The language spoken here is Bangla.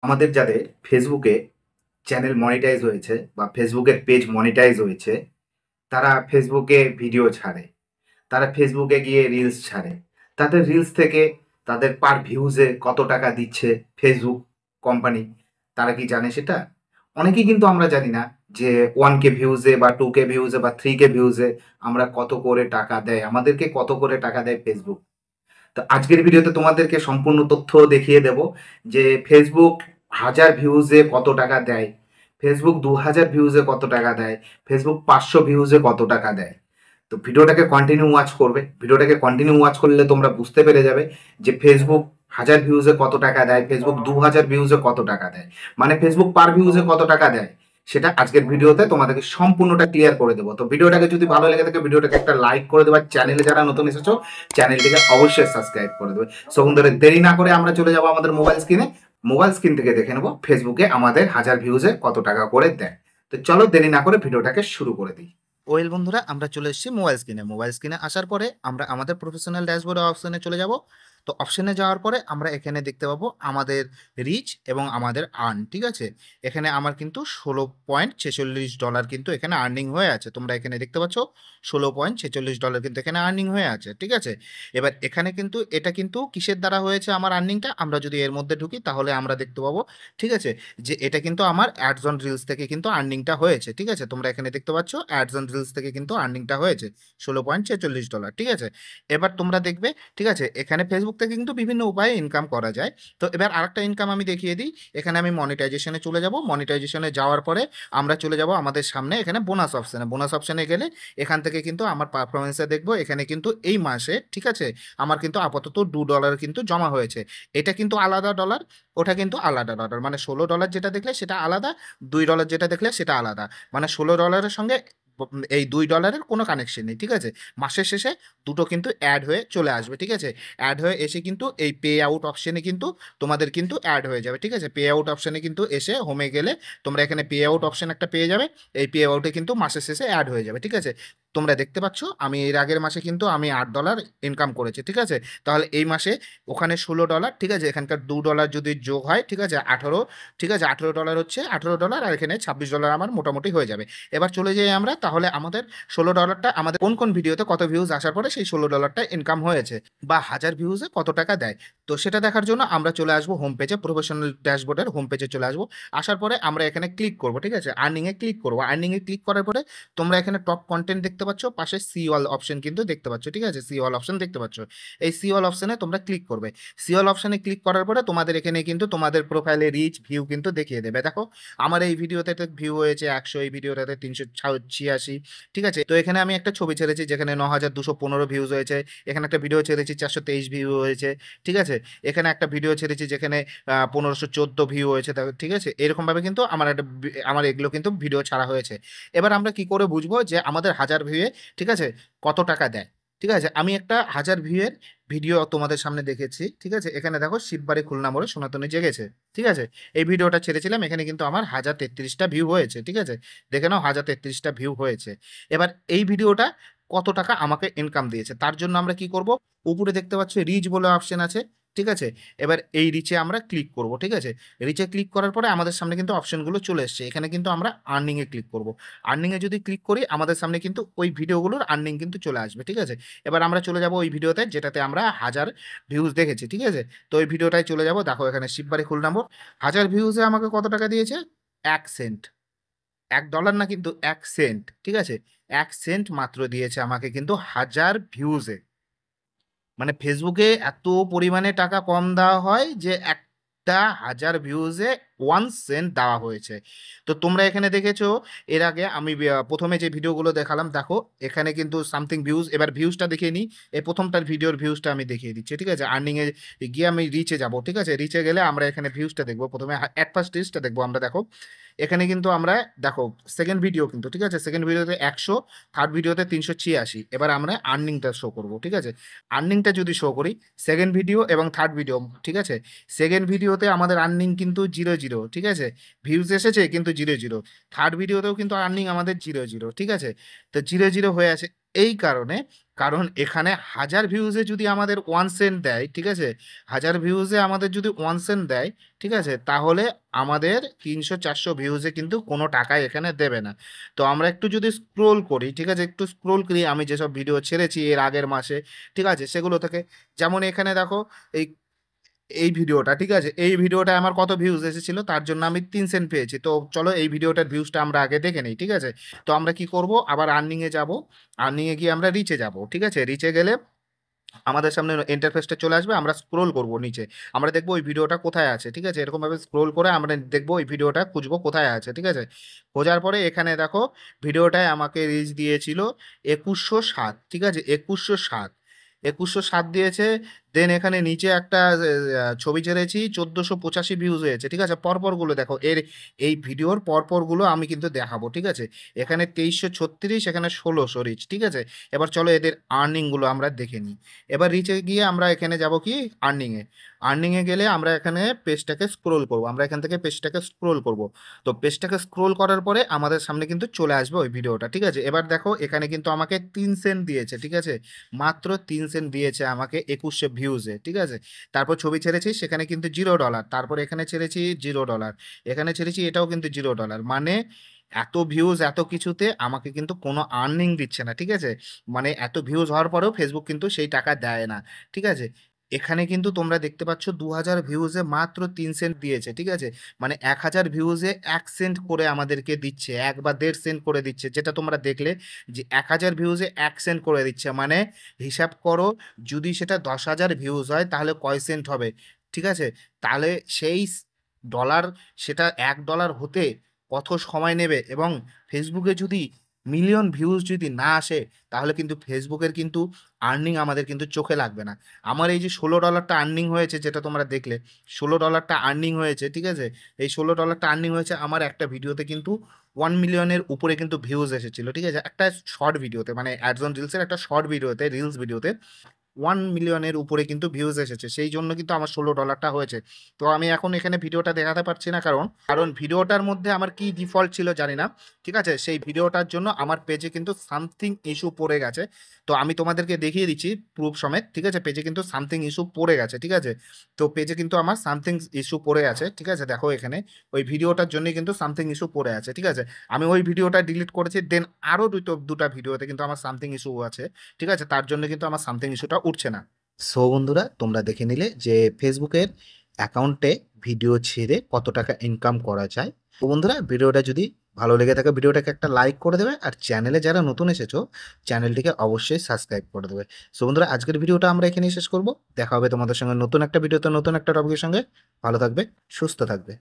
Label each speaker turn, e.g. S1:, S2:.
S1: আমাদের যাদের ফেসবুকে চ্যানেল মনিটাইজ হয়েছে বা ফেসবুকের পেজ মনিটাইজ হয়েছে, তারা ফেসবুকে ভিডিও ছাড়ে, তারা ফেসবুকে গিয়ে রিলস ছাড়ে। তাদের রিলস থেকে তাদের পার ভিউজে কত টাকা দিচ্ছে ফেসবুক কোম্পানি, তারা কি জানে সেটা? অনেকেই কিন্তু আমরা জানি না যে 1K ভিউজে বা 2K ভিউজে বা 3K ভিউজে আমরা কত করে টাকা দেয়, আমাদেরকে কত করে টাকা দেয় ফেসবুক। তো আজকের ভিডিওতে তোমাদেরকে সম্পূর্ণ তথ্য দেখিয়ে দেব যে ফেসবুক 1000 ভিউজে কত টাকা দেয়, ফেসবুক 2000 ভিউজে কত টাকা দেয়, ফেসবুক 500 ভিউজে কত টাকা দেয়। তো ভিডিওটাকে কন্টিনিউ ওয়াচ করবে। ভিডিওটাকে কন্টিনিউ ওয়াচ করলে তোমরা বুঝতে পেরে যাবে যে ফেসবুক 1000 ভিউজে কত টাকা দেয়, ফেসবুক 2000 ভিউজে কত টাকা দেয়, মানে ফেসবুক পার ভিউজে কত টাকা দেয়। সেটা আজকের ভিডিওতে তোমাদেরকে সম্পূর্ণটা ক্লিয়ার করে দেবো। তো ভিডিওটাকে যদি ভালো লেগে থাকে ভিডিওটাকে একটা লাইক করে দেবে, চ্যানেলে যারা নতুন এসেছো চ্যানেলটিকে অবশ্যই সাবস্ক্রাইব করে দেবে। সো বন্ধুরা, দেরি না করে আমরা চলে যাবো আমাদের মোবাইল স্ক্রিনে। মোবাইল স্ক্রিন থেকে দেখে নেবো ফেসবুকে আমাদের 1000 ভিউজে কত টাকা করে দেয়। তো চলো দেরি না করে ভিডিওটাকে শুরু করে দিই।
S2: ওয়েল বন্ধুরা, আমরা চলে এসেছি মোবাইল স্ক্রিনে আসার পরে আমরা আমাদের প্রফেশনাল ড্যাশবোর্ড অপশনে চলে যাব। তো অপশনে যাওয়ার পরে আমরা এখানে দেখতে পাবো আমাদের রিচ এবং আমাদের আর্ন। ঠিক আছে, এখানে আমার কিন্তু $16.46 কিন্তু এখানে আর্নিং হয়ে আছে। তোমরা এখানে দেখতে পাচ্ছ $16.46 কিন্তু এখানে আর্নিং হয়ে আছে। ঠিক আছে, এবার এখানে কিন্তু এটা কিন্তু কিসের দ্বারা হয়েছে আমার আর্নিংটা, আমরা যদি এর মধ্যে ঢুকি তাহলে আমরা দেখতে পাবো। ঠিক আছে, যে এটা কিন্তু আমার অ্যাডস অন রিলস থেকে কিন্তু আর্নিংটা হয়েছে। ঠিক আছে, তোমরা এখানে দেখতে পাচ্ছ অ্যাডস অন রিলস থেকে কিন্তু আর্নিংটা হয়েছে $16.46। ঠিক আছে, এবার তোমরা দেখবে। ঠিক আছে, এখানে ফেসবুক থেকে কিন্তু বিভিন্ন উপায়ে ইনকাম করা যায়। তো এবার আরেকটা ইনকাম আমি দেখিয়ে দিই। এখানে আমি মনিটাইজেশনে চলে যাব। মনিটাইজেশনে যাওয়ার পরে আমরা চলে যাব আমাদের সামনে এখানে বোনাস অপশনে গেলে এখান থেকে কিন্তু আমার পারফরমেন্সে দেখবো। এখানে কিন্তু এই মাসে, ঠিক আছে, আমার কিন্তু আপাতত $2 কিন্তু জমা হয়েছে। এটা কিন্তু আলাদা ডলার, ওটা কিন্তু আলাদা ডলার, মানে $16 যেটা দেখলে সেটা আলাদা, $2 যেটা দেখলে সেটা আলাদা। মানে $16 সঙ্গে এই $2 কোনো কানেকশন নেই। ঠিক আছে, মাসের শেষে দুটো কিন্তু অ্যাড হয়ে চলে আসবে। ঠিক আছে, অ্যাড হয়ে এসে কিন্তু এই পে আউট অপশনে কিন্তু তোমাদের কিন্তু অ্যাড হয়ে যাবে। ঠিক আছে, পে আউট অপশনে কিন্তু এসে হোমে গেলে তোমরা এখানে পে আউট অপশন একটা পেয়ে যাবে। এই পে আউটে কিন্তু মাসের শেষে অ্যাড হয়ে যাবে। ঠিক আছে, তোমরা দেখতে পাচ্ছ আমি এর আগের মাসে কিন্তু আমি $8 ইনকাম করেছি। ঠিক আছে, তাহলে এই মাসে ওখানে $16। ঠিক আছে, এখানকার $2 যদি যোগ হয়, ঠিক আছে 18। ঠিক আছে, $18 হচ্ছে $18, আর এখানে $26 আমার মোটামুটি হয়ে যাবে। এবার চলে যাই আমরা, তাহলে আমাদের $16টা আমাদের কোন কোন ভিডিওতে কত ভিউজ আসার পরে সেই $16টা ইনকাম হয়েছে, বা 1000 ভিউজে কত টাকা দেয়। তো সেটা দেখার জন্য আমরা চলে আসবো হোম পেজে, প্রফেশনাল ড্যাশবোর্ডের হোম পেজে চলে আসবো। আসার পরে আমরা এখানে ক্লিক করবো। ঠিক আছে, আর্নিংয়ে ক্লিক করবো। আর্নিংয়ে ক্লিক করার পরে তোমরা এখানে টপ কন্টেন্ট দেখতে পাচ্ছ, পাশে সি অল অপশন কিন্তু দেখতে পাচ্ছ। ঠিক আছে, সি অল অপশন দেখতে পাচ্ছ। এই সি অল অপশনে তোমরা ক্লিক করবে। সি অল অপশনে ক্লিক করার পরে তোমাদের এখানে কিন্তু তোমাদের প্রোফাইলে রিচ ভিউ কিন্তু দেখিয়ে দেবে। দেখো আমার এই ভিডিওতে ভিউ হয়েছে 100, এই ভিডিওটাতে 386। ঠিক আছে, তো এখানে আমি একটা ছবি ছেড়েছি যেখানে 9215 ভিউজ হয়েছে। এখানে একটা ভিডিও ছেড়েছি 423 ভিউ হয়েছে। ঠিক আছে, এখানে একটা ভিডিও ছেড়েছি যেখানে 1514 ভিউ হয়েছে। ঠিক আছে, এরকম ভাবে কিন্তু আমার একটা আমার এগুলো কিন্তু ভিডিও ছাড়া হয়েছে। এবার আমরা কি করে বুঝবো যে আমাদের 1000 ভিউয়ে, ঠিক আছে, কত টাকা দেয়। ঠিক আছে, আমি একটা 1000 ভিউয়ের ভিডিও তোমাদের সামনে দেখেছি। ঠিক আছে, এখানে দেখো শিববাড়ি খুলনা মোড়ে সনাতনী জেগেছে। ঠিক আছে, এই ভিডিওটা ছেড়েছিলাম, এখানে কিন্তু আমার 1033টা ভিউ হয়েছে। ঠিক আছে, দেখে নাও 1033টা ভিউ হয়েছে। এবার এই ভিডিওটা কত টাকা আমাকে ইনকাম দিয়েছে, তার জন্য আমরা কি করব, উপরে দেখতে পাচ্ছ রিচ বলে অপশন আছে। ঠিক আছে, এবার এই রিচে আমরা ক্লিক করব। ঠিক আছে, রিচে ক্লিক করার পরে আমাদের সামনে কিন্তু অপশনগুলো চলে এসছে। এখানে কিন্তু আমরা আর্নিংয়ে ক্লিক করব। আর্নিংয়ে যদি ক্লিক করি আমাদের সামনে কিন্তু ওই ভিডিওগুলোর আর্নিং কিন্তু চলে আসবে। ঠিক আছে, এবার আমরা চলে যাব ওই ভিডিওতে যেটাতে আমরা 1000 ভিউজ দেখেছি। ঠিক আছে, তো ওই ভিডিওটাই চলে যাব। দেখো এখানে শিববাড়ি খুলনা মোড় 1000 ভিউজে আমাকে কত টাকা দিয়েছে, 1 সেন্ট। $1 না, কিন্তু 1 সেন্ট। ঠিক আছে, 1 সেন্ট মাত্র দিয়েছে আমাকে কিন্তু 1000 ভিউজে। মানে ফেসবুকে এত পরিমাণে টাকা কম দেওয়া হয় যে একটা 1000 ভিউজে 1 সেন্ট দেওয়া হয়েছে। তো তোমরা এখানে দেখেছো এর আগে আমি প্রথমে যে ভিডিওগুলো দেখালাম, দেখো এখানে কিন্তু সামথিং ভিউজ। এবার ভিউজটা দেখিয়ে নিই। এই প্রথমটার ভিডিওর ভিউজটা আমি দেখিয়ে দিচ্ছি। ঠিক আছে, আর্নিং এ গিয়ে আমি রিচে যাব। ঠিক আছে, রিচে গেলে আমরা এখানে ভিউজটা দেখবো। প্রথমে অ্যাট ফার্স্ট রিচটা দেখবো আমরা। দেখো এখানে কিন্তু আমরা, দেখো সেকেন্ড ভিডিও কিন্তু, ঠিক আছে, সেকেন্ড ভিডিওতে 100, থার্ড ভিডিওতে 386। এবার আমরা আর্নিংটা শো করব। ঠিক আছে, আর্নিংটা যদি শো করি সেকেন্ড ভিডিও এবং থার্ড ভিডিও, ঠিক আছে, সেকেন্ড ভিডিওতে আমাদের আর্নিং কিন্তু 0 0। ঠিক আছে, ভিউজ এসেছে কিন্তু 0 0। থার্ড ভিডিওতেও কিন্তু আর্নিং আমাদের 0 0। ঠিক আছে, তো 0 0 হয়ে আছে। এই কারণে কারণ এখানে 1000 ভিউজে যদি আমাদের 1 সেন্ট দেয়, ঠিক আছে? 1000 ভিউজে আমাদের যদি 1 সেন্ট দেয়, ঠিক আছে? তাহলে আমাদের 300-400 ভিউজে কিন্তু কোনো টাকা এখানে দেবে না। তো আমরা একটু যদি স্ক্রল করি, ঠিক আছে? একটু স্ক্রল করি আমি যেসব ভিডিও ছেড়েছি এর আগের মাসে, ঠিক আছে? সেগুলো থেকে যেমন এখানে দেখো এই এই ভিডিওটা, ঠিক আছে? এই ভিডিওটায় আমার কত ভিউজ এসেছিল তার জন্য আমি 3 সেন্ট পেয়েছি। তো চলো এই ভিডিওটার ভিউজটা আমরা আগে দেখে নেই, ঠিক আছে? তো আমরা কি করব? আবার আর্নিং এ যাব। আর্নিং এ গিয়ে আমরা রিচে যাব, ঠিক আছে? রিচে গেলে আমাদের সামনে ইন্টারফেসটা চলে আসবে। আমরা স্ক্রল করব নিচে। আমরা দেখব ওই ভিডিওটা কোথায় আছে, ঠিক আছে? এরকমভাবে স্ক্রল করে আমরা দেখব ওই ভিডিওটা খুঁজবো কোথায় আছে, ঠিক আছে? খোঁজার পরে এখানে দেখো ভিডিওটায় আমাকে রিচ দিয়েছিল 2107, ঠিক আছে? 2107, 2107 দিয়েছে। দেন এখানে নিচে একটা ছবি ছেড়েছি, 1485 ভিউজ হয়েছে, ঠিক আছে? পরপরগুলো দেখো, এই ভিডিওর পরপরগুলো আমি কিন্তু দেখাবো, ঠিক আছে? এখানে 2336, এখানে 1600 রিচ, ঠিক আছে? এবার চলো এদের আর্নিংগুলো আমরা দেখে নিই। এবার রিচে গিয়ে আমরা এখানে যাব কি আর্নিংয়ে। আর্নিংয়ে গেলে আমরা এখানে পেজটাকে স্ক্রোল করব। আমরা এখান থেকে পেজটাকে স্ক্রোল করব। তো পেজটাকে স্ক্রোল করার পরে আমাদের সামনে কিন্তু চলে আসবে ওই ভিডিওটা, ঠিক আছে? এবার দেখো এখানে কিন্তু আমাকে 3 সেন্ট দিয়েছে, ঠিক আছে? মাত্র 3 সেন্ট দিয়েছে আমাকে 2100 ভিউজে, ঠিক আছে? তারপর ছবি ছেড়েছি, সেখানে কিন্তু $0। তারপর এখানে ছেড়েছি $0, এখানে ছেড়েছি, এটাও কিন্তু $0। মানে এত ভিউজ এত কিছুতে আমাকে কিন্তু কোনো আর্নিং দিচ্ছে না, ঠিক আছে? মানে এত ভিউজ হওয়ার পরেও ফেসবুক কিন্তু সেই টাকা দেয় না, ঠিক আছে? এখানে কিন্তু তোমরা দেখতে পাচ্ছ 2000 ভিউজে মাত্র 3 সেন্ট দিয়েছে, ঠিক আছে? মানে 1000 ভিউজে 1 সেন্ট করে আমাদেরকে দিচ্ছে, 1 বা 1.5 সেন্ট করে দিচ্ছে, যেটা তোমরা দেখলে যে 1000 ভিউজে 1 সেন্ট করে দিচ্ছে। মানে হিসাব করো, যদি সেটা 10,000 ভিউজ হয় তাহলে কয় সেন্ট হবে, ঠিক আছে? তাহলে সেই ডলার, সেটা $1 হতে কত সময় নেবে, এবং ফেসবুকে যদি মিলিয়ন ভিউজ যদি না আসে তাহলে কিন্তু ফেসবুকের কিন্তু আর্নিং আমাদের কিন্তু চোখে লাগবে না। আমার এই যে $16টা আর্নিং হয়েছে, যেটা তোমরা দেখলে $16টা আর্নিং হয়েছে, ঠিক আছে? এই $16টা আর্নিং হয়েছে আমার একটা ভিডিওতে কিন্তু 1 মিলিয়নের উপরে কিন্তু ভিউজ এসেছিল, ঠিক আছে? একটা শর্ট ভিডিওতে, মানে অ্যাডস অন রিলসের একটা শর্ট ভিডিওতে, রিলস ভিডিওতে 1 মিলিয়নের উপরে কিন্তু ভিউজ এসেছে। সেই জন্য কিন্তু আমার $16টা হয়েছে। তো আমি এখন এখানে ভিডিওটা দেখাতে পারছি না, কারণ ভিডিওটার মধ্যে আমার কি ডিফল্ট ছিল জানি না, ঠিক আছে? সেই ভিডিওটার জন্য আমার পেজে কিন্তু সামথিং ইস্যু পড়ে গেছে। তো আমি তোমাদেরকে দেখিয়ে দিচ্ছি প্রুফ সমেত, ঠিক আছে? পেজে কিন্তু সামথিং ইস্যু পড়ে গেছে, ঠিক আছে? তো পেজে কিন্তু আমার সামথিং ইস্যু পড়ে আছে, ঠিক আছে? দেখো এখানে ওই ভিডিওটার জন্যই কিন্তু সামথিং ইস্যু পড়ে আছে, ঠিক আছে? আমি ওই ভিডিওটা ডিলিট করেছি। দেন আরও দুটা ভিডিওতে কিন্তু আমার সামথিং ইস্যু আছে, ঠিক আছে? তার জন্য কিন্তু আমার সামথিং ইস্যুটা উঠছে না। সো বন্ধুরা, তোমরা দেখে নিলে যে ফেসবুকের অ্যাকাউন্টে ভিডিও ছেড়ে কত টাকা ইনকাম করা যায়। তো বন্ধুরা, ভিডিওটা যদি ভালো লেগে থাকে ভিডিওটাকে একটা লাইক করে দেবে, আর চ্যানেলে যারা নতুন এসেছো চ্যানেলটিকে অবশ্যই সাবস্ক্রাইব করে দেবে। সো বন্ধুরা, আজকের ভিডিওটা আমরা এখানেই শেষ করব। দেখা হবে তোমাদের সঙ্গে নতুন একটা ভিডিওতে, নতুন একটা টপিকের সঙ্গে। ভালো থাকবে, সুস্থ থাকবে।